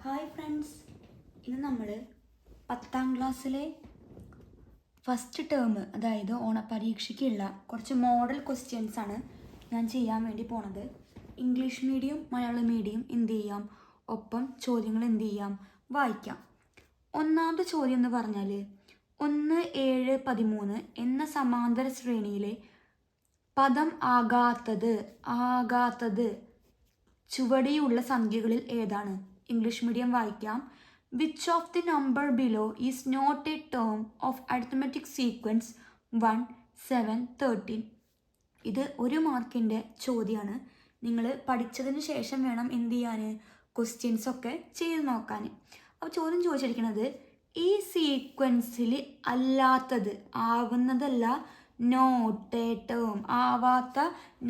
Hi friends, ഇന്ന് നമ്മൾ 10ാം ക്ലാസ്സിലെ ഫസ്റ്റ് ടേം, അതായത് ഓണപരീക്ഷയ്ക്കുള്ള കുറച്ച് മോഡൽ ക്വസ്റ്റ്യൻസാണ് ഞാൻ ചെയ്യാൻ വേണ്ടി പോണത്. ഇംഗ്ലീഷ് മീഡിയം, മലയാളം മീഡിയം എന്ത് ചെയ്യാം, ഒപ്പം ചോദ്യങ്ങൾ എന്ത് ചെയ്യാം, വായിക്കാം. ഒന്നാമത്തെ ചോദ്യം എന്ന് പറഞ്ഞാൽ 1, 7, 13 എന്ന സമാന്തര ശ്രേണിയിലെ പദം ആകാത്തത് ചുവടെയുള്ള സംഖ്യകളിൽ ഏതാണ്? ഇംഗ്ലീഷ് മീഡിയം വായിക്കാം. Which of the number below is not a term of arithmetic sequence 1, 7, 13. ഇത് 1 മാർക്കിൻ്റെ ചോദ്യമാണ്. നിങ്ങൾ പഠിച്ചതിന് ശേഷം വേണം എന്ത് ചെയ്യാൻ, ക്വസ്റ്റ്യൻസ് ഒക്കെ ചെയ്ത് നോക്കാൻ. അപ്പോൾ ചോദ്യം ചോദിച്ചിരിക്കുന്നത് ഈ സീക്വൻസിൽ അല്ലാത്തത്, ആവുന്നതല്ല, നോട്ട് എ ടേം, ആവാത്ത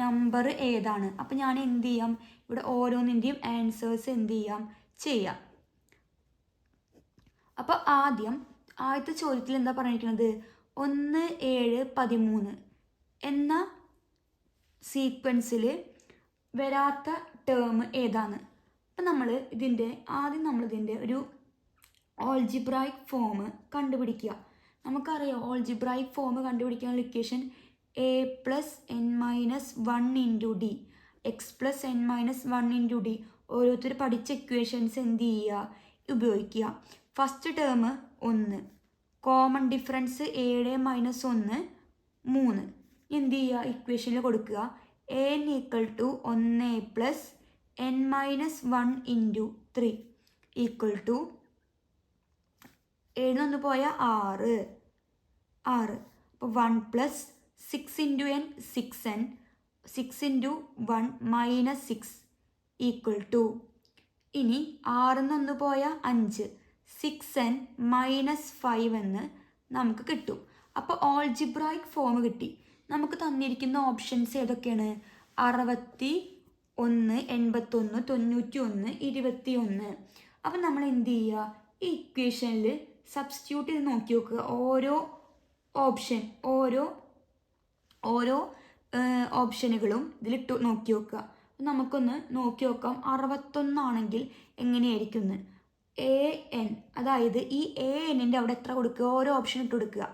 നമ്പർ ഏതാണ്? അപ്പം ഞാൻ എന്ത് ചെയ്യാം, ഇവിടെ ഓരോന്നിൻ്റെയും ആൻസേഴ്സ് എന്ത് ചെയ്യാം. അപ്പോൾ ആദ്യത്തെ ചോദ്യത്തിൽ എന്താ പറഞ്ഞിരിക്കുന്നത്, 1, 7, 13 എന്ന സീക്വൻസിൽ വരാത്ത ടേം ഏതാണ്? അപ്പം നമ്മളിതിൻ്റെ ഒരു ഓൾജിബ്രായിക് ഫോം കണ്ടുപിടിക്കുക. നമുക്കറിയാം ഓൾജിബ്രായിക് ഫോം കണ്ടുപിടിക്കാനുള്ള equation a+n-1 × d, x+n-1 × d. ഓരോരുത്തർ പഠിച്ച ഇക്വേഷൻസ് എന്ത് ചെയ്യുക, ഉപയോഗിക്കുക. First term 1, common difference 7 - 1 3. എന്ത് ചെയ്യുക, ഇക്വേഷനിൽ കൊടുക്കുക. n = 1 + n-1 × 3 = 7 പോയാൽ 6. അപ്പോൾ 1 + 6 × n 6n, 6 × 1 -6 = ഇനി 6 പോയാൽ 5, 6n - 5 എന്ന് നമുക്ക് കിട്ടും. അപ്പോൾ ഓൾജിബ്രായിക് ഫോം കിട്ടി. നമുക്ക് തന്നിരിക്കുന്ന ഓപ്ഷൻസ് ഏതൊക്കെയാണ്? 61, 81, 91, 21. അപ്പം നമ്മൾ എന്ത് ചെയ്യുക, ഈ ഇക്വേഷനിൽ സബ്സ്റ്റിറ്റ്യൂട്ട് ചെയ്ത് നോക്കി നോക്കുക. ഓരോ ഓപ്ഷനുകളും ഇതിലിട്ട് നോക്കി നോക്കുക. നമുക്കൊന്ന് നോക്കി നോക്കാം. 61 ആണെങ്കിൽ എങ്ങനെയായിരിക്കും എന്ന്. an, അതായത് ഈ anൻ്റെ അവിടെ എത്ര കൊടുക്കുക, ഓരോ ഓപ്ഷൻ ഇട്ട് കൊടുക്കുക.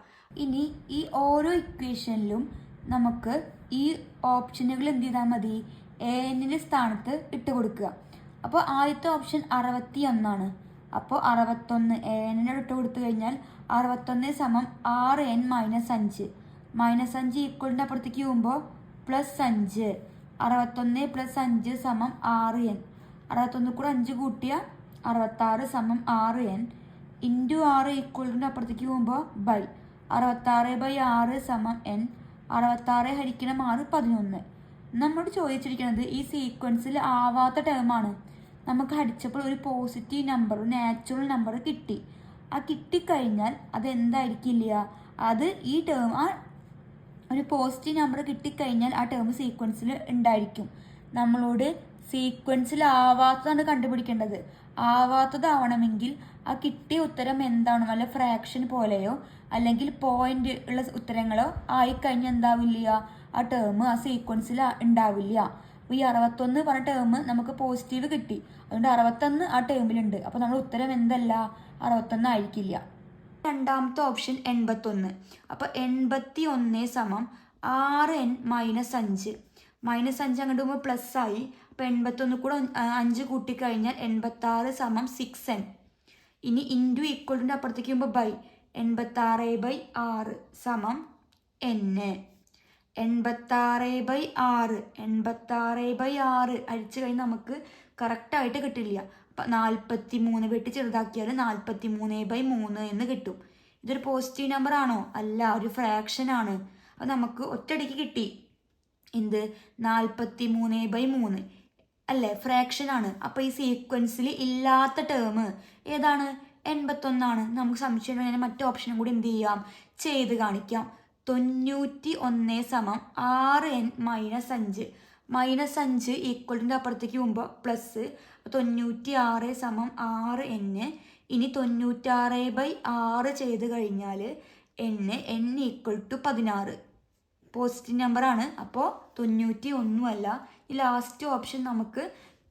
ഇനി ഈ ഓരോ ഇക്വേഷനിലും നമുക്ക് ഈ ഓപ്ഷനുകൾ എന്ത് ചെയ്താൽ മതി, anൻ്റെ സ്ഥാനത്ത് ഇട്ട് കൊടുക്കുക. അപ്പോൾ ആദ്യത്തെ ഓപ്ഷൻ 61 അപ്പോൾ 61 anൻ്റെ ഇട്ട് കൊടുത്തു കഴിഞ്ഞാൽ 61 = 6n - 5. -5 ഈക്വലിൻ്റെ അപ്പുറത്തേക്ക് പോകുമ്പോൾ +5. 61 + 5 = 6n. 61 കൂടെ 5 കൂട്ടിയാൽ 66 = 6n × 6 ഈക്വലിൻ്റെ അപ്പുറത്തേക്ക് പോകുമ്പോൾ 66/6 = n. 66 × 6 11. നമ്മോട് ചോദിച്ചിരിക്കുന്നത് ഈ സീക്വൻസിൽ ആവാത്ത ടേമാണ്. നമുക്ക് ഹരിച്ചപ്പോൾ ഒരു പോസിറ്റീവ് നമ്പർ, നാച്ചുറൽ നമ്പർ കിട്ടി. ആ കിട്ടിക്കഴിഞ്ഞാൽ അതെന്തായിരിക്കില്ല, അത് ഈ ടേം, ആ ഒരു പോസിറ്റീവ് നമ്പർ കിട്ടിക്കഴിഞ്ഞാൽ ആ ടേം സീക്വൻസിൽ ഉണ്ടായിരിക്കും. നമ്മളോട് സീക്വൻസിൽ ആവാത്തതാണ് കണ്ടുപിടിക്കേണ്ടത്. ആവാത്തതാവണമെങ്കിൽ ആ കിട്ടിയ ഉത്തരം എന്താണ്, വല്ല ഫ്രാക്ഷൻ പോലെയോ അല്ലെങ്കിൽ പോയിന്റ് ഉള്ള ഉത്തരങ്ങളോ ആയിക്കഴിഞ്ഞാൽ എന്താവില്ല, ആ ടേം ആ സീക്വൻസിൽ ഉണ്ടാവില്ല. അപ്പോൾ ഈ 61 പറഞ്ഞ ടേം നമുക്ക് പോസിറ്റീവ് കിട്ടി, അതുകൊണ്ട് 61 ആ ടേമിലുണ്ട്. അപ്പോൾ നമ്മുടെ ഉത്തരം എന്തല്ല, 61 ആയിരിക്കില്ല. രണ്ടാമത്തെ ഓപ്ഷൻ 81. അപ്പോൾ 81 = 6n - 5. -5 അങ്ങോട്ട് പോകുമ്പോൾ പ്ലസ് ആയി. അപ്പോൾ 81 കൂടെ 5 കൂട്ടിക്കഴിഞ്ഞാൽ 86 = 6n. ഇനി ഇൻറ്റു ഈക്വലിൻ്റെ അപ്പുറത്തേക്ക് പോകുമ്പോൾ 86/6 = n. 86/6 അടിച്ചു കഴിഞ്ഞാൽ നമുക്ക് കറക്റ്റായിട്ട് കിട്ടില്ല. അപ്പം 43 വെട്ടി ചെറുതാക്കിയാൽ 43/3 എന്ന് കിട്ടും. ഇതൊരു പോസിറ്റീവ് നമ്പർ ആണോ? അല്ല, ഒരു ഫ്രാക്ഷൻ ആണ്. അപ്പം നമുക്ക് ഒറ്റയടിക്ക് കിട്ടി എന്ത്, 43/3 അല്ലേ, ഫ്രാക്ഷൻ ആണ്. അപ്പോൾ ഈ സീക്വൻസിൽ ഇല്ലാത്ത ടേം ഏതാണ്? 81 ആണ്. നമുക്ക് സംശയം ഉണ്ടെങ്കിൽ മറ്റു ഓപ്ഷനും കൂടി എന്ത് ചെയ്യാം, ചെയ്ത് കാണിക്കാം. 91 = 6n - 5. -5 ഈക്വലിൻ്റെ അപ്പുറത്തേക്ക് പോകുമ്പോൾ പ്ലസ്. 96 = 6n. ഇനി 96/6 ചെയ്ത് കഴിഞ്ഞാൽ n = 16. പോസിറ്റീവ് നമ്പറാണ്. അപ്പോൾ 91 അല്ല. ഈ ലാസ്റ്റ് ഓപ്ഷൻ നമുക്ക്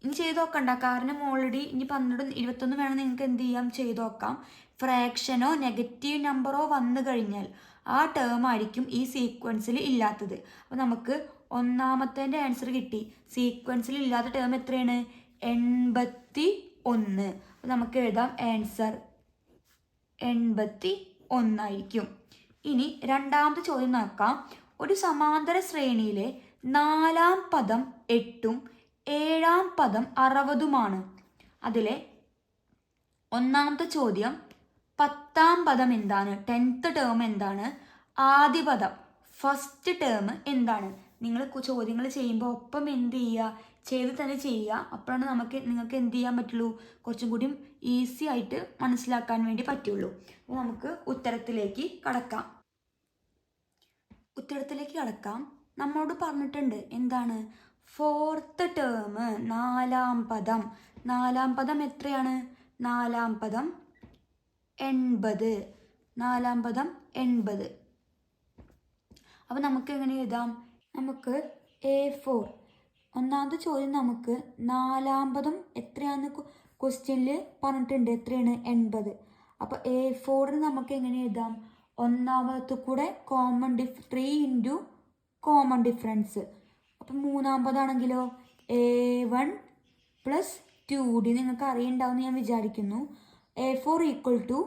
ഇനി ചെയ്ത് നോക്കണ്ട, കാരണം ഓൾറെഡി ഇനി 12 21 വേണം നിങ്ങൾക്ക് എന്ത് ചെയ്യാം, ചെയ്ത് നോക്കാം. ഫ്രാക്ഷനോ നെഗറ്റീവ് നമ്പറോ വന്നു കഴിഞ്ഞാൽ ആ ടേം ആയിരിക്കും ഈ സീക്വൻസിൽ ഇല്ലാത്തത്. അപ്പോൾ നമുക്ക് ഒന്നാമത്തേൻ്റെ ആൻസർ കിട്ടി. സീക്വൻസിൽ ഇല്ലാത്ത ടേം എത്രയാണ്? 81. അപ്പോൾ നമുക്ക് എഴുതാം ആൻസർ 81 ആയിരിക്കും. ഇനി രണ്ടാമത്തെ ചോദ്യം നോക്കാം. ഒരു സമാന്തര ശ്രേണിയിലെ 4-ാം പദം 8ഉം 7-ാം പദം 60ഉമാണ്. അതിലെ ഒന്നാമത്തെ ചോദ്യം 10-ാം പദം എന്താണ്? 10th ടേം എന്താണ്? ആദ്യ പദം ഫസ്റ്റ് ടേം എന്താണ്? നിങ്ങൾ ചോദ്യങ്ങൾ ചെയ്യുമ്പോൾ ഒപ്പം എന്ത് ചെയ്യുക, ചെയ്ത് തന്നെ ചെയ്യുക. അപ്പോഴാണ് നിങ്ങൾക്ക് എന്ത് ചെയ്യാൻ പറ്റുള്ളൂ, കുറച്ചും കൂടി ഈസി ആയിട്ട് മനസ്സിലാക്കാൻ വേണ്ടി പറ്റുള്ളൂ. അപ്പോൾ നമുക്ക് ഉത്തരത്തിലേക്ക് കടക്കാം. നമ്മളോട് പറഞ്ഞിട്ടുണ്ട് എന്താണ്? 4th ടേം 4-ാം പദം. 4-ാം പദം എത്രയാണ്? 4-ാം പദം 80. 4-ാം പദം 80. അപ്പോൾ നമുക്ക് എങ്ങനെ എഴുതാം? നമുക്ക് A4 ഒന്നാമത്തെ ചോദ്യം നമുക്ക് 4-ാം പദം എത്രയാണെന്ന് ക്വസ്റ്റ്യനിൽ പറഞ്ഞിട്ടുണ്ട്. എത്രയാണ്? 80. അപ്പോൾ A4 നമുക്ക് എങ്ങനെ എഴുതാം? ഒന്നാമത്തെ കൂടെ കോമൺ 3 ഇൻറ്റു കോമൺ ഡിഫറൻസ്. അപ്പം 3-ാം പദമാണെങ്കിലോ A1 + 2D. നിങ്ങൾക്ക് അറിയുണ്ടാവും ഞാൻ വിചാരിക്കുന്നു. A4 =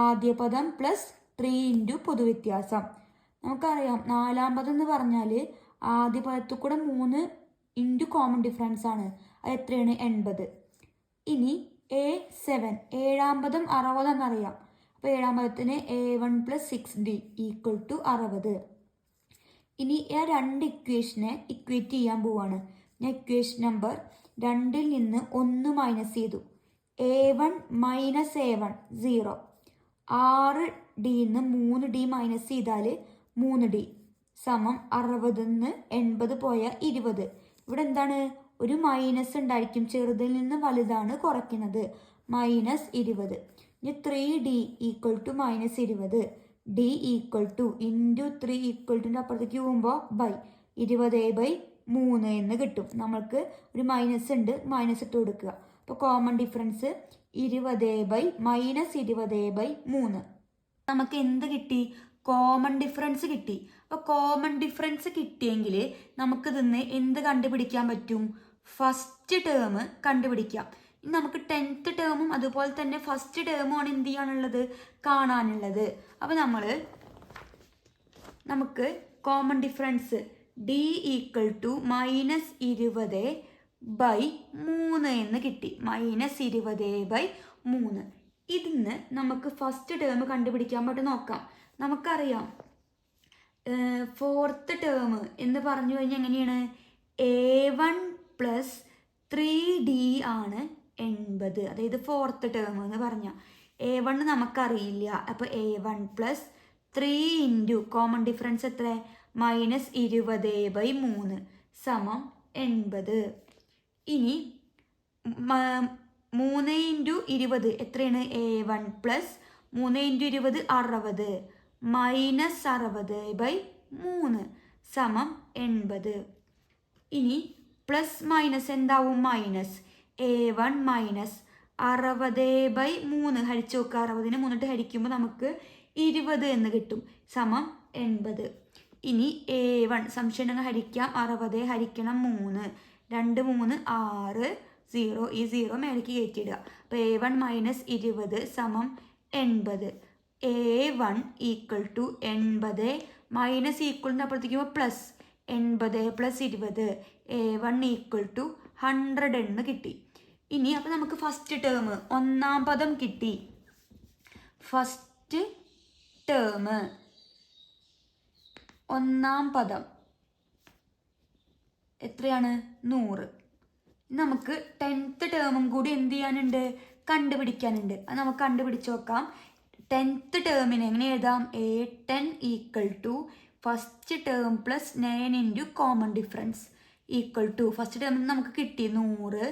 ആദ്യ പദം + 3 ഇൻറ്റു പൊതുവ്യത്യാസം. നമുക്കറിയാം 4-ാം പദം എന്ന് പറഞ്ഞാൽ ആദ്യ പദത്തിൽ കൂടെ 3 ഇൻറ്റു കോമൺ ഡിഫറൻസ് ആണ്. അത് എത്രയാണ്? 80. ഇനി A7 7-ാം പദം 60 എന്നറിയാം. അപ്പോൾ 7-ാം പദത്തിന് A1 + 6D = 60. ഇനി ആ രണ്ട് ഇക്വേഷനെ ഇക്വേറ്റ് ചെയ്യാൻ പോവാണ്. ഞാൻ ഇക്വേഷൻ നമ്പർ 2ൽ നിന്ന് 1 മൈനസ് ചെയ്തു. A1 - A1 0. 6Dന്ന് 3D മൈനസ് ചെയ്താൽ 3D = 60ന്ന് 80 പോയ 20. ഇവിടെ എന്താണ്? ഒരു മൈനസ് ഉണ്ടായിരിക്കും. ചെറുതിൽ നിന്ന് വലുതാണ് കുറയ്ക്കുന്നത്. -20. ഇനി 3D = -20. D = ഇൻറ്റു 3 = അപ്പുറത്തേക്ക് പോകുമ്പോൾ 20/3 എന്ന് കിട്ടും. നമ്മൾക്ക് ഒരു മൈനസ് ഉണ്ട്, മൈനസ് ഇട്ട് കൊടുക്കുക. അപ്പോൾ കോമൺ ഡിഫറൻസ് 20/-20/3. നമുക്ക് എന്ത് കിട്ടി? കോമൺ ഡിഫറൻസ് കിട്ടി. അപ്പോൾ കോമൺ ഡിഫറൻസ് കിട്ടിയെങ്കിൽ നമുക്കിതിന്ന് എന്ത് കണ്ടുപിടിക്കാൻ പറ്റും? ഫസ്റ്റ് ടേം കണ്ടുപിടിക്കാം. ഇനി നമുക്ക് 10th ടേമും അതുപോലെ തന്നെ ഫസ്റ്റ് ടേമുമാണ് എന്ത് ചെയ്യാനുള്ളത്? കാണാനുള്ളത്. അപ്പോൾ നമുക്ക് കോമൺ ഡിഫറൻസ് D = -20/3 എന്ന് കിട്ടി. -20/3. ഇതിന്ന് നമുക്ക് ഫസ്റ്റ് ടേം കണ്ടുപിടിക്കാൻ പറ്റും നോക്കാം. നമുക്കറിയാം 4th ടേം എന്ന് പറഞ്ഞു കഴിഞ്ഞാൽ എങ്ങനെയാണ്? A1 + 3D ആണ് 80. അതായത് 4th ടേം എന്ന് പറഞ്ഞാൽ A1 നമുക്കറിയില്ല. അപ്പോൾ A1 + 3 ഇൻറ്റു കോമൺ ഡിഫറൻസ് എത്ര? -20/3 = 80. ഇനി 3 ഇൻറ്റു 20 എത്രയാണ്? A1 + 3 into 20 60. -60/3 = 80. ഇനി പ്ലസ് മൈനസ് എന്താവും? മൈനസ്. A1 - 60/3 ഹരിച്ചു നോക്കുക. 60നെ 3 ഹരിക്കുമ്പോൾ നമുക്ക് 20 എന്ന് കിട്ടും. = 80. ഇനി A1 സംശയം ഹരിക്കാം. 60 ഹരിക്കണം 3. 2 3 6 0. ഈ 0 മേലേക്ക് കയറ്റിയിടുക. അപ്പോൾ A1 - 20 = 80. A1 = 80 മൈനസ് ഈക്വലിൻ്റെ അപ്പുറത്തേക്ക് പ്ലസ് 80 + 20. A1 = 100 എന്ന് കിട്ടി. ഇനി അപ്പോൾ നമുക്ക് ഫസ്റ്റ് ടേം 1-ാം പദം കിട്ടി. ഫസ്റ്റ് ടേം 1-ാം പദം എത്രയാണ്? 100. നമുക്ക് 10th ടേമും കൂടി എന്ത് ചെയ്യാനുണ്ട്? കണ്ടുപിടിക്കാനുണ്ട്. അത് നമുക്ക് കണ്ടുപിടിച്ച് നോക്കാം. 10th ടേമിന് എങ്ങനെ എഴുതാം? A10 = first term + 9 into common difference = first ടേമിന് നമുക്ക് കിട്ടി 100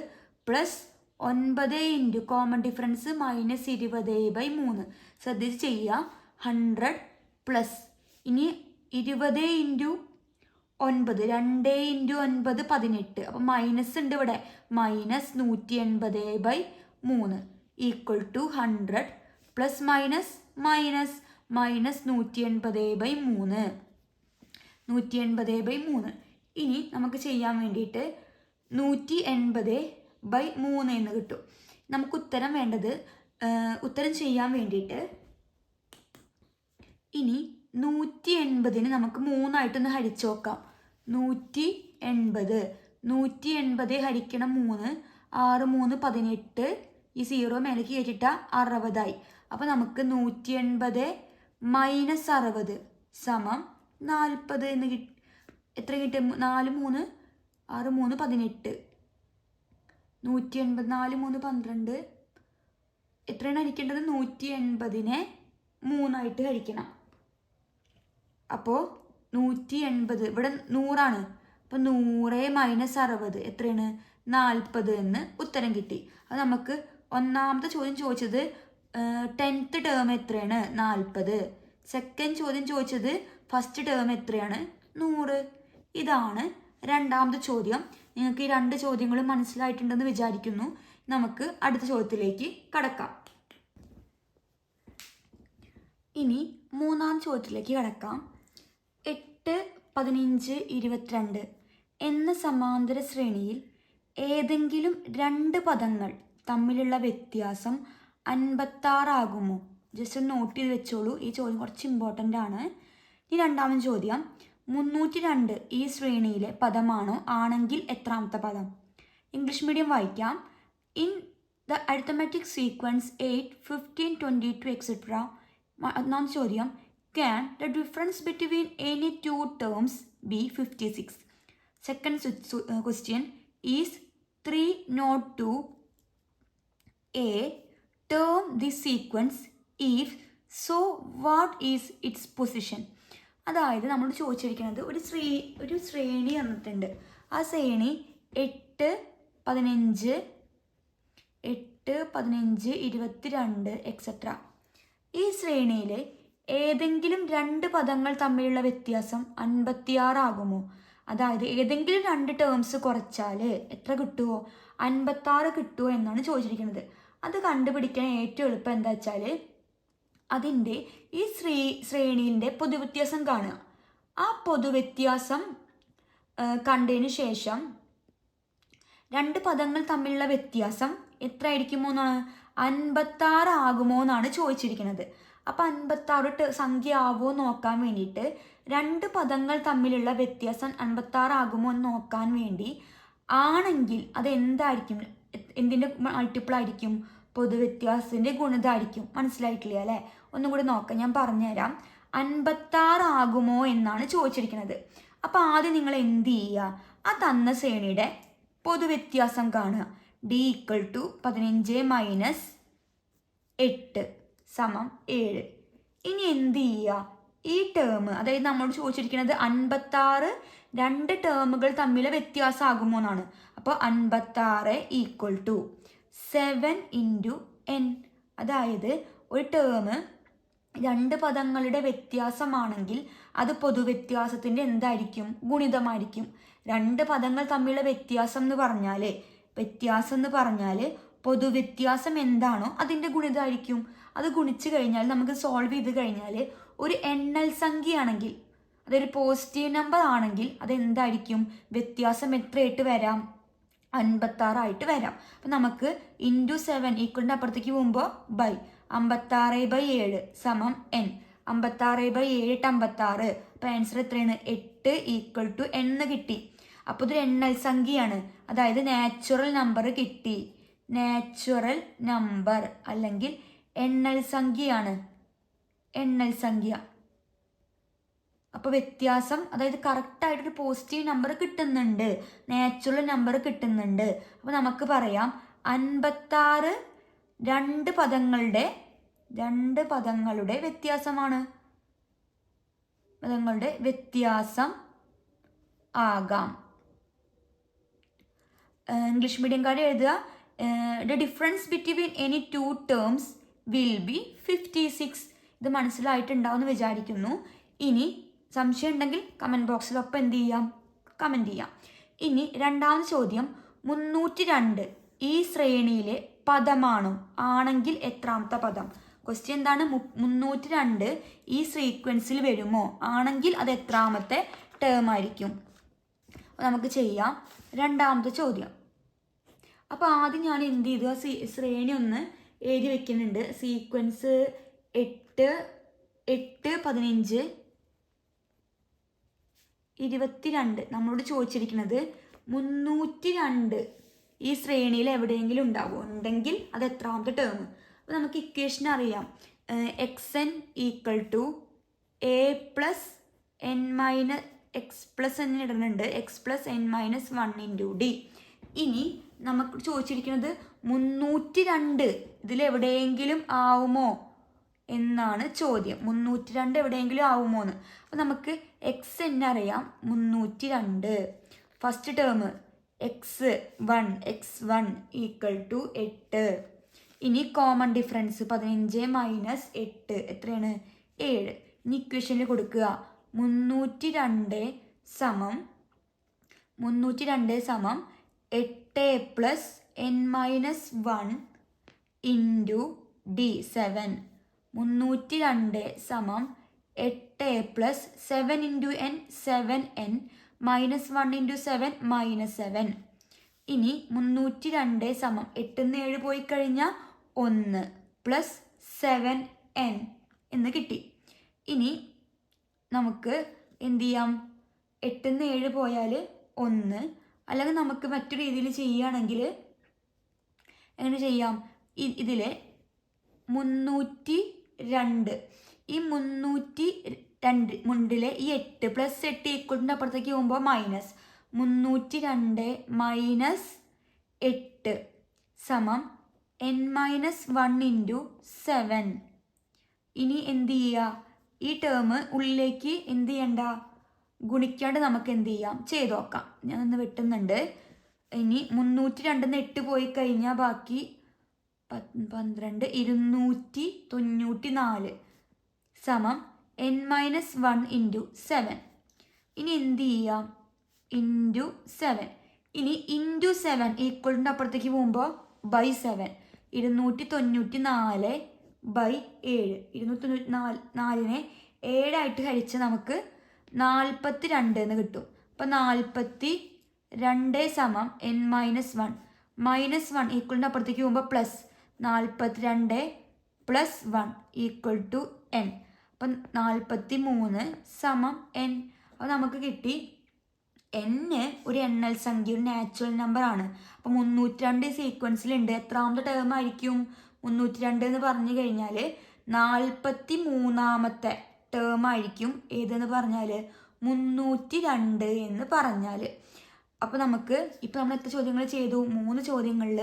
+ 9 ഇൻറ്റു കോമൺ ഡിഫറൻസ് -20/3. ശ്രദ്ധിച്ച് ചെയ്യുക. 100 പ്ലസ് ഇനി 20 ഇൻറ്റു 9 2 × 9 18. അപ്പം മൈനസ് ഉണ്ട് ഇവിടെ. -180/3 equal to 100 plus minus minus -180/3 180/3. ഇനി നമുക്ക് ചെയ്യാൻ വേണ്ടിയിട്ട് 180/3 എന്ന് കിട്ടും. നമുക്ക് ഉത്തരം ചെയ്യാൻ വേണ്ടിയിട്ട് ഇനി 180 നമുക്ക് 3 ഹരിച്ചു നോക്കാം. 180 180 × 3 6 3 18. ഈ 0 മേലേക്ക് കയറ്റിട്ട 60 അപ്പോൾ നമുക്ക് 180 - 60 = 40 എന്ന് എത്ര കിട്ടും? 4 3 6 3 18. 180 4 3 12. എത്രയാണ് ഹരിക്കേണ്ടത്? 180നെ 3 ഹരിക്കണം. അപ്പോൾ 180 ഇവിടെ 100 അപ്പോൾ 100 - 60 എത്രയാണ്? 40 എന്ന് ഉത്തരം കിട്ടി. അത് നമുക്ക് ഒന്നാമത്തെ ചോദ്യം ചോദിച്ചത് 10th ടേം എത്രയാണ്? 40. സെക്കൻഡ് ചോദ്യം ചോദിച്ചത് ഫസ്റ്റ് ടേം എത്രയാണ്? 100. ഇതാണ് രണ്ടാമത്തെ ചോദ്യം. നിങ്ങൾക്ക് ഈ 2 ചോദ്യങ്ങളും മനസ്സിലായിട്ടുണ്ടെന്ന് വിചാരിക്കുന്നു. നമുക്ക് അടുത്ത ചോദ്യത്തിലേക്ക് കടക്കാം. ഇനി മൂന്നാം ചോദ്യത്തിലേക്ക് കടക്കാം. 8 15 22 എന്ന സമാന്തര ശ്രേണിയിൽ ഏതെങ്കിലും 2 പദങ്ങൾ തമ്മിലുള്ള വ്യത്യാസം 56 ആകുമോ? ജസ്റ്റ് ഒന്ന് നോട്ട് ചെയ്ത് വെച്ചോളൂ. ഈ ചോദ്യം കുറച്ച് ഇമ്പോർട്ടൻ്റ് ആണ്. ഈ രണ്ടാമത്തെ ചോദ്യം 302 ഈ ശ്രേണിയിലെ പദമാണോ? ആണെങ്കിൽ എത്രാമത്തെ പദം? ഇംഗ്ലീഷ് മീഡിയം വായിക്കാം. In the arithmetic sequence 8 15 22 etcetera. ഒന്നാമത്തെ ചോദ്യം can the difference between any 2 terms be 56? Second question is 3 not 2 a term this sequence? If so, what is its position? അതായത് നമ്മൾ ചോദിച്ചിരിക്കുന്നത് ഒരു ശ്രേണി തന്നിട്ടുണ്ട്. ആ ശ്രേണി 8 15 22 എക്സെട്ര. ഈ ശ്രേണിയിലെ ഏതെങ്കിലും 2 പദങ്ങൾ തമ്മിലുള്ള വ്യത്യാസം 56 ആകുമോ? അതായത് ഏതെങ്കിലും 2 ടേംസ് കുറച്ചാൽ എത്ര കിട്ടുമോ? 56 കിട്ടുമോ എന്നാണ് ചോദിച്ചിരിക്കുന്നത്. അത് കണ്ടുപിടിക്കാൻ ഏറ്റവും എളുപ്പം എന്താ വെച്ചാൽ അതിൻ്റെ ഈ ശ്രേണിയുടെ പൊതുവ്യത്യാസം കാണുക. ആ പൊതുവ്യത്യാസം കണ്ടതിന് ശേഷം 2 പദങ്ങൾ തമ്മിലുള്ള വ്യത്യാസം എത്ര ആയിരിക്കുമോ എന്നാണ്? 56 ആകുമോ എന്നാണ് ചോദിച്ചിരിക്കുന്നത്. അപ്പോൾ 56 സംഖ്യ ആവുമോ നോക്കാൻ വേണ്ടിയിട്ട് 2 പദങ്ങൾ തമ്മിലുള്ള വ്യത്യാസം 56 ആകുമോ എന്ന് നോക്കാൻ വേണ്ടി ആണെങ്കിൽ അത് എന്തായിരിക്കും? എന്തിൻ്റെ മൾട്ടിപ്പിൾ ആയിരിക്കും? പൊതുവ്യത്യാസത്തിൻ്റെ ഗുണിതമായിരിക്കും. മനസ്സിലായിട്ടില്ല അല്ലേ? ഒന്നും കൂടി നോക്കാം, ഞാൻ പറഞ്ഞുതരാം. 56 ആകുമോ എന്നാണ് ചോദിച്ചിരിക്കുന്നത്. അപ്പോൾ ആദ്യം നിങ്ങൾ എന്ത് ചെയ്യുക? ആ തന്ന ശ്രേണിയുടെ പൊതുവ്യത്യാസം കാണുക. d = 15 - 8 = 7. ഇനി എന്ത് ചെയ്യുക? ഈ ടേം, അതായത് നമ്മളോട് ചോദിച്ചിരിക്കുന്നത് 56 2 ടേമുകൾ തമ്മിലെ വ്യത്യാസമാകുമോ എന്നാണ്. അപ്പോൾ 56 = 7 × n. അതായത് ഒരു ടേം 2 പദങ്ങളുടെ വ്യത്യാസമാണെങ്കിൽ അത് പൊതുവ്യത്യാസത്തിൻ്റെ എന്തായിരിക്കും? ഗുണിതമായിരിക്കും. 2 പദങ്ങൾ തമ്മിലുള്ള വ്യത്യാസം എന്ന് പറഞ്ഞാൽ പൊതുവ്യത്യാസം എന്താണോ അതിൻ്റെ ഗുണിതമായിരിക്കും. അത് ഗുണിച്ച് കഴിഞ്ഞാൽ നമുക്ക് സോൾവ് ചെയ്ത് കഴിഞ്ഞാൽ ഒരു എണ്ണൽ സംഖ്യയാണെങ്കിൽ, അതൊരു പോസിറ്റീവ് നമ്പർ ആണെങ്കിൽ അതെന്തായിരിക്കും? വ്യത്യാസം എത്രയായിട്ട് വരാം? 56 ആയിട്ട് വരാം. അപ്പം നമുക്ക് × 7 ഈക്വലിൻ്റെ അപ്പുറത്തേക്ക് പോകുമ്പോൾ ബൈ 56/7 = n. 56/7 × 56. അപ്പോൾ ആൻസർ എത്രയാണ്? 8 = n കിട്ടി. അപ്പോൾ ഇതൊരു എണ്ണൽ സംഖ്യയാണ്. അതായത് നാച്ചുറൽ നമ്പർ കിട്ടി. നാച്ചുറൽ നമ്പർ അല്ലെങ്കിൽ എണ്ണൽ സംഖ്യയാണ്. എണ്ണൽ സംഖ്യ. അപ്പോൾ വ്യത്യാസം, അതായത് കറക്റ്റായിട്ടൊരു പോസിറ്റീവ് നമ്പർ കിട്ടുന്നുണ്ട്, നാച്ചുറൽ നമ്പർ കിട്ടുന്നുണ്ട്. അപ്പോൾ നമുക്ക് പറയാം 56 2 പദങ്ങളുടെ വ്യത്യാസമാണ്. പദങ്ങളുടെ വ്യത്യാസം ആകാം. ഇംഗ്ലീഷ് മീഡിയംകാർ എഴുതുക the difference between any 2 terms will be 56. ഇത് മനസ്സിലായിട്ടുണ്ടാവുമെന്ന് വിചാരിക്കുന്നു. ഇനി സംശയം ഉണ്ടെങ്കിൽ കമൻറ്റ് ബോക്സിലൊപ്പം എന്ത് ചെയ്യാം, കമൻറ്റ് ചെയ്യാം. ഇനി രണ്ടാമത്തെ ചോദ്യം, 302 ഈ ശ്രേണിയിലെ പദമാണോ? ആണെങ്കിൽ എത്രാമത്തെ പദം? ക്വസ്റ്റ്യൻ എന്താണ്? 302 ഈ സീക്വൻസിൽ വരുമോ? ആണെങ്കിൽ അത് എത്രാമത്തെ ടേം ആയിരിക്കും? നമുക്ക് ചെയ്യാം രണ്ടാമത്തെ ചോദ്യം. അപ്പോൾ ആദ്യം ഞാൻ എന്ത് ചെയ്തു, ശ്രേണി ഒന്ന് എഴുതി വെക്കുന്നുണ്ട്. സീക്വൻസ് 8, 15, 22 നമ്മളോട് ചോദിച്ചിരിക്കുന്നത് 302 ഈ ശ്രേണിയിൽ എവിടെയെങ്കിലും ഉണ്ടാവുമോ? ഉണ്ടെങ്കിൽ അത് എത്രാമത്തെ ടേം? അപ്പോൾ നമുക്ക് ഇക്വേഷൻ അറിയാം. xn equal to a plus n minus x plus n ഇടുന്നുണ്ട്, x plus n minus 1 into d. ഇനി നമുക്ക് ചോദിച്ചിരിക്കുന്നത് 302 ഇതിലെവിടെയെങ്കിലും ആവുമോ എന്നാണ് ചോദ്യം. 302 എവിടെയെങ്കിലും ആവുമോ എന്ന്. അപ്പോൾ നമുക്ക് xn അറിയാം 302. First term x1 equal to 8. ഇനി കോമൺ ഡിഫറൻസ് 15 മൈനസ് 8 എത്രയാണ്? 7. ഇനി ഇക്വേഷനിൽ കൊടുക്കുക 302 സമം 8 plus n minus 1 into d 7. 302 സമം 8 plus 7 into n 7n minus 1 into 7 minus 7. ഇനി 302 സമം 8 7 പോയി കഴിഞ്ഞാൽ 1 പ്ലസ് 7n എന്ന് കിട്ടി. ഇനി നമുക്ക് എന്ത് ചെയ്യാം? 8 7 പോയാൽ 1, അല്ലെങ്കിൽ നമുക്ക് മറ്റു രീതിയിൽ ചെയ്യുകയാണെങ്കിൽ എങ്ങനെ ചെയ്യാം? ഇതിലെ 302 ഈ 302 മുണ്ടിലെ ഈ 8 പ്ലസ് 8 ഈക്വലിൻ്റെ അപ്പുറത്തേക്ക് പോകുമ്പോൾ മൈനസ് 302 മൈനസ് 8 സമം n മൈനസ് 1 ഇൻറ്റു 7. ഇനി എന്ത് ചെയ്യുക? ഈ ടേം ഉള്ളിലേക്ക് എന്ത് ചെയ്യണ്ട, ഗുണിക്കാണ്ട് നമുക്ക് എന്ത് ചെയ്യാം, ചെയ്ത് നോക്കാം. ഞാനൊന്ന് വെട്ടുന്നുണ്ട്. ഇനി 302 8 പോയി കഴിഞ്ഞാൽ ബാക്കി 12 294 സമം n മൈനസ് 1 ഇൻറ്റു 7. ഇനി എന്ത് ചെയ്യാം? ഇൻറ്റു 7. ഇനി ഇൻറ്റു 7 ഈക്വലിൻ്റെ അപ്പുറത്തേക്ക് പോകുമ്പോൾ ബൈ 7. 294 ബൈ 7. 294നെ 7 ആയിട്ട് ഹരിച്ച് നമുക്ക് 42 എന്ന് കിട്ടും. അപ്പം 42 സമം n മൈനസ് 1. മൈനസ് 1 ഈക്വലിൻ്റെ അപ്പുറത്തേക്ക് പോകുമ്പോൾ plus 42 plus 1 equal to n. അപ്പം 43 സമം n. അപ്പോൾ നമുക്ക് കിട്ടി n ഒരു എണ്ണൽ സംഖ്യ, ഒരു നാച്ചുറൽ നമ്പർ ആണ്. അപ്പോൾ 302 സീക്വൻസിലുണ്ട്. എത്രാമത്തെ ടേം ആയിരിക്കും? 302 എന്ന് പറഞ്ഞു കഴിഞ്ഞാൽ 43ാമത്തെ ടേം ആയിരിക്കും. ഏതെന്ന് പറഞ്ഞാൽ 302 എന്ന് പറഞ്ഞാൽ. അപ്പോൾ നമുക്ക് ഇപ്പോൾ നമ്മൾ എത്ര ചോദ്യങ്ങൾ ചെയ്തു? 3 ചോദ്യങ്ങളിൽ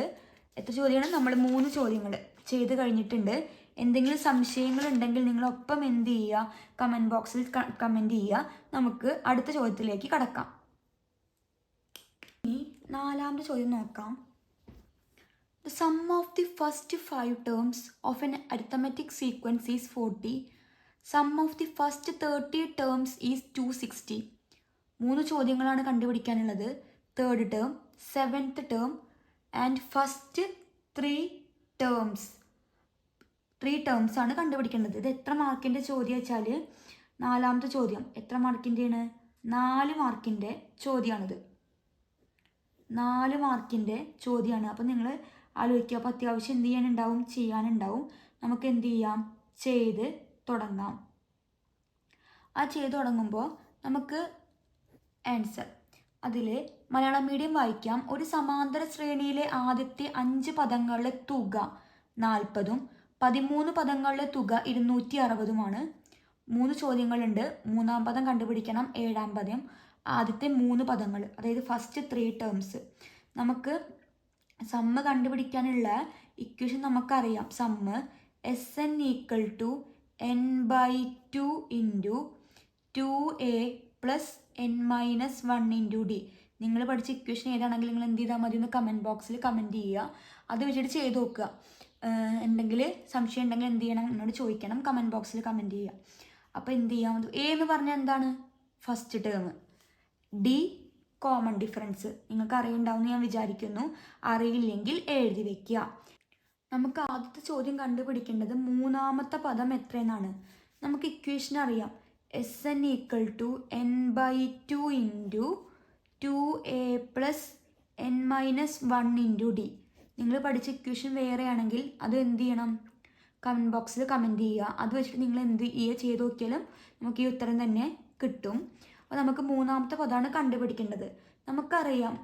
എത്ര ചോദ്യമാണ്? നമ്മൾ 3 ചോദ്യങ്ങൾ ചെയ്ത് കഴിഞ്ഞിട്ടുണ്ട്. എന്തെങ്കിലും സംശയങ്ങൾ ഉണ്ടെങ്കിൽ നിങ്ങളൊപ്പം എന്ത് ചെയ്യുക? കമൻറ്റ് ബോക്സിൽ കമൻറ്റ് ചെയ്യുക. നമുക്ക് അടുത്ത ചോദ്യത്തിലേക്ക് കടക്കാം. ഇനി 4ാമത്തെ ചോദ്യം നോക്കാം. The sum of the first 5 terms of an arithmetic sequence is 40. Sum of the first 30 terms is 260. 3 ചോദ്യങ്ങളാണ് കണ്ടുപിടിക്കാനുള്ളത്. 3rd term, 7th term and first 3 terms. 3 terms ആണ് കണ്ടുപിടിക്കേണ്ടത്. ഇത് എത്ര മാർക്കിൻ്റെ ചോദ്യം വെച്ചാൽ 4ാമത്തെ ചോദ്യം എത്ര മാർക്കിൻ്റെയാണ്? 4 മാർക്കിൻ്റെ ചോദ്യമാണിത്. 4 മാർക്കിൻ്റെ ചോദ്യമാണ്. അപ്പം നിങ്ങൾ ആലോചിക്കുക. അപ്പോൾ അത്യാവശ്യം എന്ത് ചെയ്യാനുണ്ടാവും? ചെയ്യാനുണ്ടാവും. നമുക്ക് എന്ത് ചെയ്യാം? ചെയ്ത് തുടങ്ങാം. ആ ചെയ്ത് തുടങ്ങുമ്പോൾ നമുക്ക് ആൻസർ അതിൽ മലയാളം മീഡിയം വായിക്കാം. ഒരു സമാന്തര ശ്രേണിയിലെ ആദ്യത്തെ 5 പദങ്ങളുടെ തുക 40ഉം 13 പദങ്ങളുടെ തുക 260ഉമാണ്. 3 ചോദ്യങ്ങളുണ്ട്. 3ാം പദം കണ്ടുപിടിക്കണം. 7ാം പദം, ആദ്യത്തെ 3 പദങ്ങൾ, അതായത് ഫസ്റ്റ് 3 ടേംസ്. നമുക്ക് സമ്മ് കണ്ടുപിടിക്കാനുള്ള ഇക്വേഷൻ നമുക്കറിയാം. Sum Sn equal to n/2 into 2a plus n minus 1 into d. നിങ്ങൾ പഠിച്ച ഇക്വേഷൻ ഏതാണെങ്കിൽ നിങ്ങൾ എന്ത് ചെയ്താൽ മതി? ഒന്ന് കമൻറ്റ് ബോക്സിൽ കമൻറ്റ് ചെയ്യുക. അത് വെച്ചിട്ട് ചെയ്ത് നോക്കുക. എന്തെങ്കിൽ സംശയം ഉണ്ടെങ്കിൽ എന്ത് ചെയ്യണം? എന്നോട് ചോദിക്കണം. കമൻറ്റ് ബോക്സിൽ കമൻറ്റ് ചെയ്യുക. അപ്പോൾ എന്ത് ചെയ്യാം? എ എന്ന് പറഞ്ഞാൽ എന്താണ്? First term. D common difference. നിങ്ങൾക്ക് അറിയുണ്ടാവുമെന്ന് ഞാൻ വിചാരിക്കുന്നു. അറിയില്ലെങ്കിൽ എഴുതി വയ്ക്കുക. നമുക്ക് ആദ്യത്തെ ചോദ്യം കണ്ടുപിടിക്കേണ്ടത് മൂന്നാമത്തെ പദം എത്രയെന്നാണ്. നമുക്ക് ഇക്വേഷൻ അറിയാം. S n equal to n by 2 into 2a plus n minus 1 into d. നിങ്ങൾ പഠിച്ച ഇക്വേഷൻ വേറെയാണെങ്കിൽ അത് എന്ത് ചെയ്യണം? കമൻറ്റ് ബോക്സിൽ കമൻറ്റ് ചെയ്യുക. അത് വെച്ചിട്ട് നിങ്ങൾ എന്ത് ചെയ്ത് നോക്കിയാലും നമുക്ക് ഈ ഉത്തരം തന്നെ കിട്ടും. അപ്പോൾ നമുക്ക് മൂന്നാമത്തെ പദമാണ് കണ്ടുപിടിക്കേണ്ടത്. നമുക്കറിയാം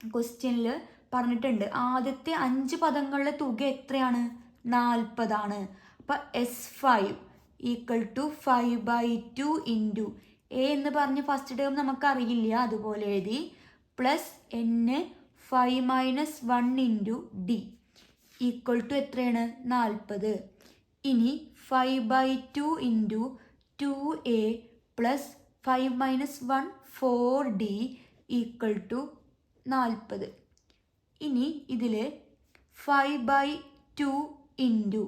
ക്വസ്റ്റ്യനിൽ പറഞ്ഞിട്ടുണ്ട് ആദ്യത്തെ 5 പദങ്ങളുടെ തുക എത്രയാണ്? 40 അപ്പോൾ S5 equal to 5/2 into A എന്ന് പറഞ്ഞ് ഫസ്റ്റ് ടേം നമുക്കറിയില്ല, അതുപോലെ എഴുതി, plus N 5 - 1 into d equal to എത്രയാണ്? 40. ഇനി 5/2 into 2a plus 5 - 1 4d equal to 40. ഇനി ഇതിൽ 5/2 ഇൻറ്റു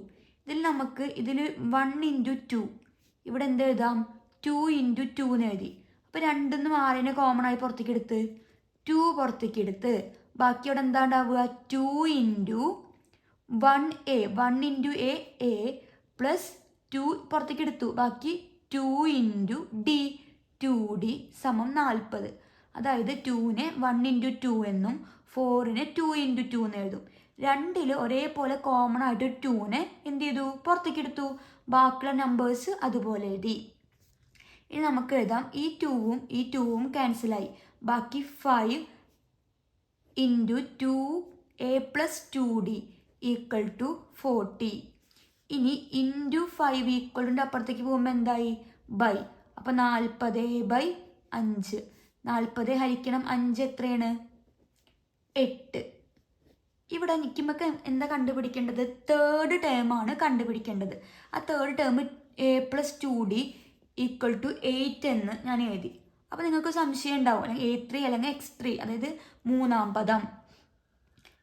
ഇതിൽ നമുക്ക് ഇതിൽ 1 ഇൻറ്റു 2 ഇവിടെ എന്ത് എഴുതാം? 2 ഇൻറ്റു 2 എന്ന് എഴുതി. അപ്പോൾ രണ്ടെന്നും 6 കോമൺ ആയി പുറത്തേക്ക് എടുത്ത് 2 പുറത്തേക്ക് എടുത്ത് ബാക്കി ഇവിടെ എന്താ ഉണ്ടാവുക? 2 into 1a 1 into a plus 2 പുറത്തേക്ക് എടുത്തു, ബാക്കി 2 ഇൻറ്റു ഡി 2d സമം 40. അതായത് 2നെ 1 ഇൻറ്റു 2 എന്നും 4നെ 2 ഇൻറ്റു 2 എന്ന് എഴുതും. രണ്ടിൽ ഒരേപോലെ കോമൺ ആയിട്ട് 2നെ എന്ത് ചെയ്തു? പുറത്തേക്ക് എടുത്തു. ബാക്കിയുള്ള നമ്പേഴ്സ് അതുപോലെ എഴുതി. ഇനി നമുക്ക് എഴുതാം, ഈ 2ഉം ക്യാൻസലായി, ബാക്കി 5 into 2a plus 2d equal to 40. ഇനി ഇൻറ്റു 5 ഈക്വലിൻ്റെ അപ്പുറത്തേക്ക് പോകുമ്പോൾ എന്തായി? ബൈ. അപ്പോൾ 40/5. 40 ഹരിക്കണം 5 എത്രയാണ്? 8. ഇവിടെ നിൽക്കുമ്പോൾ എന്താ കണ്ടുപിടിക്കേണ്ടത്? തേർഡ് ടേമാണ് കണ്ടുപിടിക്കേണ്ടത്. ആ third term a plus 2d equal to 8 എന്ന് ഞാൻ എഴുതി. അപ്പോൾ നിങ്ങൾക്ക് സംശയം ഉണ്ടാവും, അല്ലെങ്കിൽ A3 അല്ലെങ്കിൽ X3, അതായത് മൂന്നാം പദം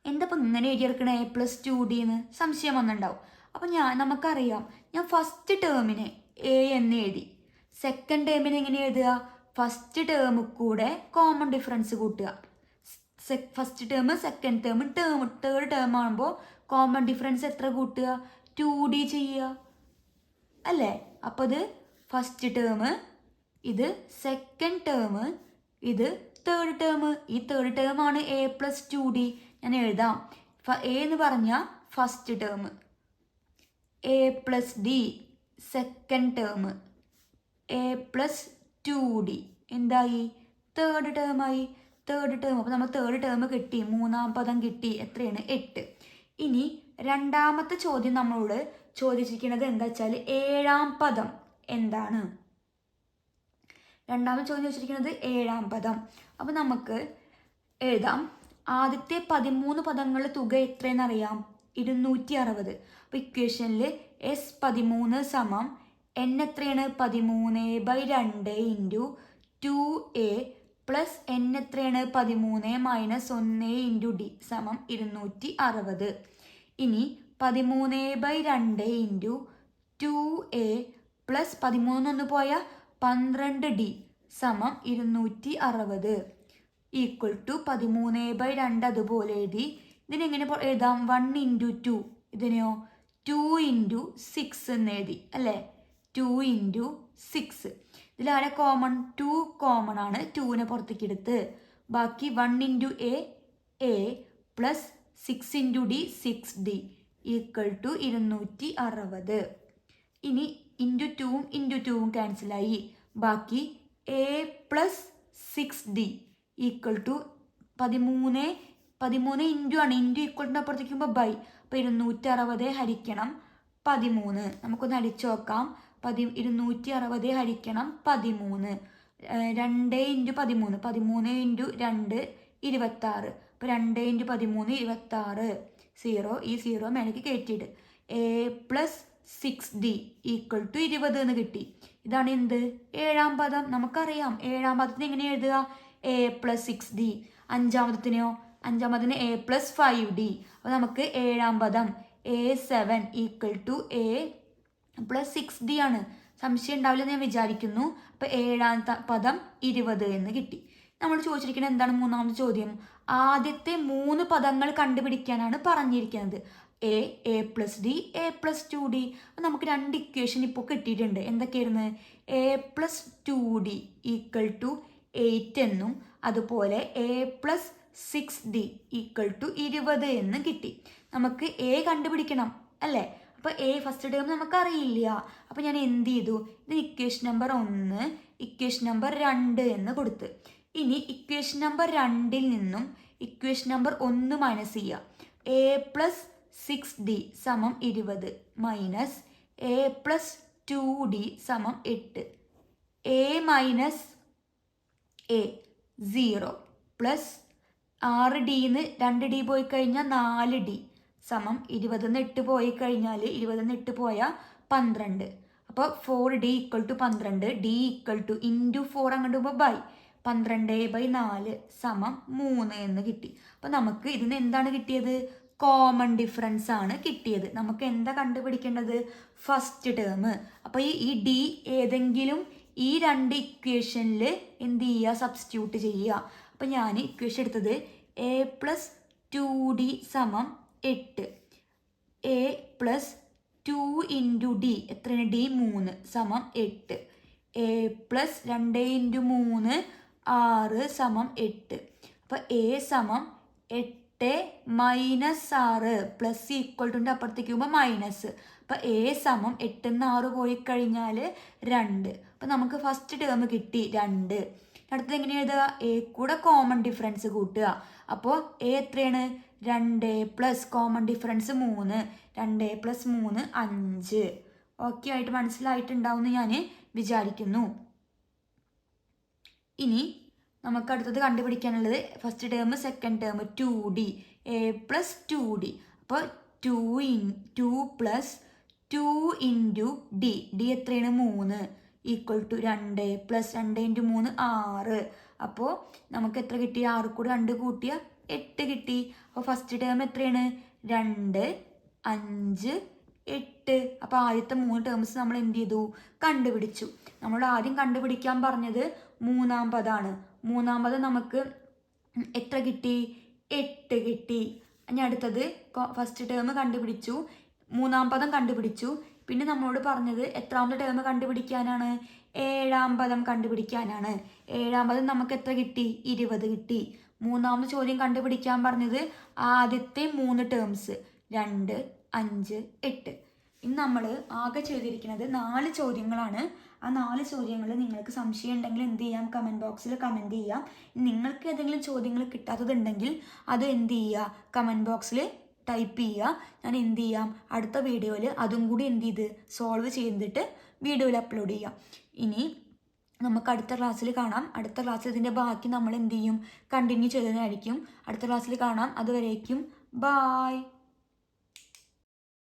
എന്താ ഇപ്പം ഇങ്ങനെ എഴുതിയെടുക്കണേ a പ്ലസ് 2d എന്ന് സംശയം വന്നിട്ടുണ്ടാവും. അപ്പോൾ നമുക്കറിയാം, ഞാൻ ഫസ്റ്റ് ടേമിനെ a എന്ന് എഴുതി. സെക്കൻഡ് ടേമിനെ എങ്ങനെ എഴുതുക? ഫസ്റ്റ് ടേമിൽ കൂടെ കോമൺ ഡിഫറൻസ് കൂട്ടുക. First term second term third term ആകുമ്പോൾ കോമൺ ഡിഫറൻസ് എത്ര കൂട്ടുക? 2d ചെയ്യുക അല്ലേ? അപ്പോൾ ഇത് ഫസ്റ്റ് ടേം, ഇത് സെക്കൻഡ് ടേം, ഇത് തേർഡ് ടേം. ഈ തേർഡ് ടേം ആണ് a പ്ലസ് 2d. ഞാൻ എഴുതാം, a എന്ന് പറഞ്ഞാൽ first term, a plus d second term, a plus 2d എന്തായി? തേർഡ് ടേമായി. Third term. അപ്പോൾ നമ്മൾ തേർഡ് ടേം കിട്ടി, മൂന്നാം പദം കിട്ടി. എത്രയാണ്? 8. ഇനി രണ്ടാമത്തെ ചോദ്യം നമ്മളോട് ചോദിച്ചിരിക്കുന്നത് എന്താ വെച്ചാൽ 7ാം പദം എന്താണ്? രണ്ടാമത്തെ ചോദ്യം ചോദിച്ചിരിക്കുന്നത് 7ാം പദം. അപ്പോൾ നമുക്ക് എഴുതാം, ആദ്യത്തെ 13 പദങ്ങളുടെ തുക എത്രയെന്നറിയാം? 260. അപ്പോൾ ഇക്വേഷനിൽ S13 സമം n എത്രയാണ്? 13/2 ഇൻറ്റു 2a പ്ലസ് n എത്രയാണ്? 13 മൈനസ് 1 ഇൻറ്റു ഡി സമം 260. ഇനി 13/2 ഇൻറ്റു 2a പ്ലസ് 13 ഒന്ന് പോയാൽ 12d സമം 260 ഈക്വൽ ടു 13/2 അതുപോലെ എഴുതി. ഇതിനെങ്ങനെ എഴുതാം? 1 ഇൻറ്റു 2. ഇതിനെയോ 2 ഇൻറ്റു 6 എന്ന് എഴുതി അല്ലേ? 2 ഇൻറ്റു 6. ഇതിലാരെ കോമൺ? 2 കോമൺ ആണ്. 2നെ പുറത്തേക്ക് എടുത്ത് ബാക്കി 1 into a plus 6 into d 6d equal to 260. ഇനി ഇൻറ്റു 2ഉം ക്യാൻസലായി, ബാക്കി a plus 6d equal to 13 into ആണ്. ഇൻറ്റു ഈക്വലിൻ്റെ അപ്പുറത്തേക്കുമ്പോൾ ബൈ. അപ്പോൾ 260 ഹരിക്കണം 13. നമുക്കൊന്ന് അടിച്ചു നോക്കാം. 260 ഹരിക്കണം 13. 2 ഇൻറ്റു 13, 13 ഇൻറ്റു 2 26. അപ്പോൾ 2 ഇൻറ്റു 13 26. 0, ഈ 0 മേലേക്ക് കയറ്റിയിട്ട് a plus 6d equal to 20 എന്ന് കിട്ടി. ഇതാണ് എന്ത്? 7ാം പദം. നമുക്കറിയാം 7ാം പദത്തിന് എങ്ങനെ എഴുതുക? a plus 6d. അഞ്ചാമതിനെയോ? അഞ്ചാമതിന് a plus 5d. അപ്പോൾ നമുക്ക് 7ാം പദം A7 equal to a plus 6d ആണ്. സംശയം ഉണ്ടാവില്ല ഞാൻ വിചാരിക്കുന്നു. അപ്പോൾ 7ാമത്തെ പദം 20 എന്ന് കിട്ടി. നമ്മൾ ചോദിച്ചിരിക്കുന്നത് എന്താണ്? മൂന്നാമത്തെ ചോദ്യം ആദ്യത്തെ 3 പദങ്ങൾ കണ്ടുപിടിക്കാനാണ് പറഞ്ഞിരിക്കുന്നത്. a plus D a plus 2d. അപ്പം നമുക്ക് 2 ഇക്വേഷൻ ഇപ്പോൾ കിട്ടിയിട്ടുണ്ട്. എന്തൊക്കെയായിരുന്നു? a plus 2d equal to 8 എന്നും അതുപോലെ a plus 6d equal to 20 എന്നും കിട്ടി. നമുക്ക് a കണ്ടുപിടിക്കണം അല്ലേ? അപ്പോൾ a ഫസ്റ്റ് ടേം നമുക്കറിയില്ല. അപ്പോൾ ഞാൻ എന്ത് ചെയ്തു? ഇത് ഇക്വേഷൻ നമ്പർ 1, ഇക്വേഷൻ നമ്പർ 2 എന്ന് കൊടുത്ത്. ഇനി ഇക്വേഷൻ നമ്പർ 2ൽ നിന്നും ഇക്വേഷൻ നമ്പർ 1 മൈനസ് ചെയ്യുക. a പ്ലസ് 6d സമം 20 മൈനസ് a പ്ലസ് 2d സമം 8. a മൈനസ് a 0 പ്ലസ് 6dന്ന് 2d പോയി കഴിഞ്ഞാൽ 4d സമം 20 8 പോയി കഴിഞ്ഞാൽ 20 8 പോയാൽ 12. അപ്പോൾ 4d equal to 12, d equal to into 4 അങ്ങോട്ട് പോകുമ്പോൾ ബൈ 12/4 സമം 3 എന്ന് കിട്ടി. അപ്പോൾ നമുക്ക് ഇതിന് എന്താണ് കിട്ടിയത്? കോമൺ ഡിഫറൻസ് ആണ് കിട്ടിയത്. നമുക്ക് എന്താ കണ്ടുപിടിക്കേണ്ടത്? First term. അപ്പോൾ ഈ d ഏതെങ്കിലും ഈ 2 ഇക്വേഷനിൽ എന്ത് ചെയ്യുക? സബ്സ്റ്റിറ്റ്യൂട്ട് ചെയ്യുക. അപ്പോൾ ഞാൻ ഇക്വേഷൻ എടുത്തത് a പ്ലസ് 2d സമം 8, a പ്ലസ് 2 ഇൻറ്റു d എത്രയാണ്? d 3 സമം 8, a പ്ലസ് 2 ഇൻറ്റു 3 6 സമം 8. അപ്പോൾ a സമം 8 മൈനസ് 6 പ്ലസ് ഈക്വൽ ടു അപ്പുറത്തേക്ക് പോകുമ്പോൾ മൈനസ്. അപ്പോൾ a സമം 8 6 പോയി കഴിഞ്ഞാൽ 2. അപ്പോൾ നമുക്ക് ഫസ്റ്റ് ടേം കിട്ടി 2. അടുത്തത് എങ്ങനെ എഴുതുക? a കൂടെ കോമൺ ഡിഫറൻസ് കൂട്ടുക. അപ്പോൾ a എത്രയാണ്? 2 പ്ലസ് കോമൺ ഡിഫറൻസ് 3, 2 പ്ലസ് 3 5. ഓക്കെ ആയിട്ട് മനസ്സിലായിട്ടുണ്ടാവുമെന്ന് ഞാൻ വിചാരിക്കുന്നു. ഇനി നമുക്ക് അടുത്തത് കണ്ടുപിടിക്കാനുള്ളത് first term second term 2d a plus 2d. അപ്പോൾ 2 പ്ലസ് 2 ഇൻറ്റു d, d എത്രയാണ്? 3 ഈക്വൽ ടു 2 പ്ലസ് 2 ഇൻറ്റു 3 6. അപ്പോൾ നമുക്ക് എത്ര കിട്ടി? 6 കൂടെ 2 കൂട്ടിയ 8 കിട്ടി. അപ്പോൾ ഫസ്റ്റ് ടേം എത്രയാണ്? 2 5 8. അപ്പോൾ ആദ്യത്തെ 3 ടേംസ് നമ്മൾ എന്ത് ചെയ്തു? കണ്ടുപിടിച്ചു. നമ്മൾ ആദ്യം കണ്ടുപിടിക്കാൻ പറഞ്ഞത് 3ാം പദമാണ്. 3ാം പദം നമുക്ക് എത്ര കിട്ടി? 8 കിട്ടി. ഇനി അടുത്തത് ഫസ്റ്റ് ടേം കണ്ടുപിടിച്ചു, 3ാം പദം കണ്ടുപിടിച്ചു. പിന്നെ നമ്മളോട് പറഞ്ഞത് എത്രാമത്തെ ടേം കണ്ടുപിടിക്കാനാണ്? 7ാം പദം കണ്ടുപിടിക്കാനാണ്. 7ാം പദം നമുക്ക് എത്ര കിട്ടി? 20 കിട്ടി. 3ാമത്തെ ചോദ്യം കണ്ടുപിടിക്കാൻ പറഞ്ഞത് ആദ്യത്തെ 3 ടേംസ് 2 5 8. ഇന്ന് നമ്മൾ ആകെ ചെയ്തിരിക്കുന്നത് 4 ചോദ്യങ്ങളാണ്. ആ 4 ചോദ്യങ്ങൾ നിങ്ങൾക്ക് സംശയം ഉണ്ടെങ്കിൽ എന്ത് ചെയ്യാം? കമൻറ്റ് ബോക്സിൽ കമൻറ്റ് ചെയ്യാം. നിങ്ങൾക്ക് ഏതെങ്കിലും ചോദ്യങ്ങൾ കിട്ടാത്തതുണ്ടെങ്കിൽ അത് എന്ത് ചെയ്യുക? കമൻറ്റ് ബോക്സിൽ ടൈപ്പ് ചെയ്യുക. ഞാൻ എന്ത് ചെയ്യാം? അടുത്ത വീഡിയോയിൽ അതും കൂടി എന്ത് ചെയ്ത് സോൾവ് ചെയ്തിട്ട് വീഡിയോയിൽ അപ്ലോഡ് ചെയ്യാം. ഇനി നമുക്ക് അടുത്ത ക്ലാസ്സിൽ കാണാം. അടുത്ത ക്ലാസ്സിൽ ഇതിൻ്റെ ബാക്കി നമ്മൾ എന്ത് ചെയ്യും? കണ്ടിന്യൂ ചെയ്തതായിരിക്കും. അടുത്ത ക്ലാസ്സിൽ കാണാം. അതുവരേക്കും ബായ്.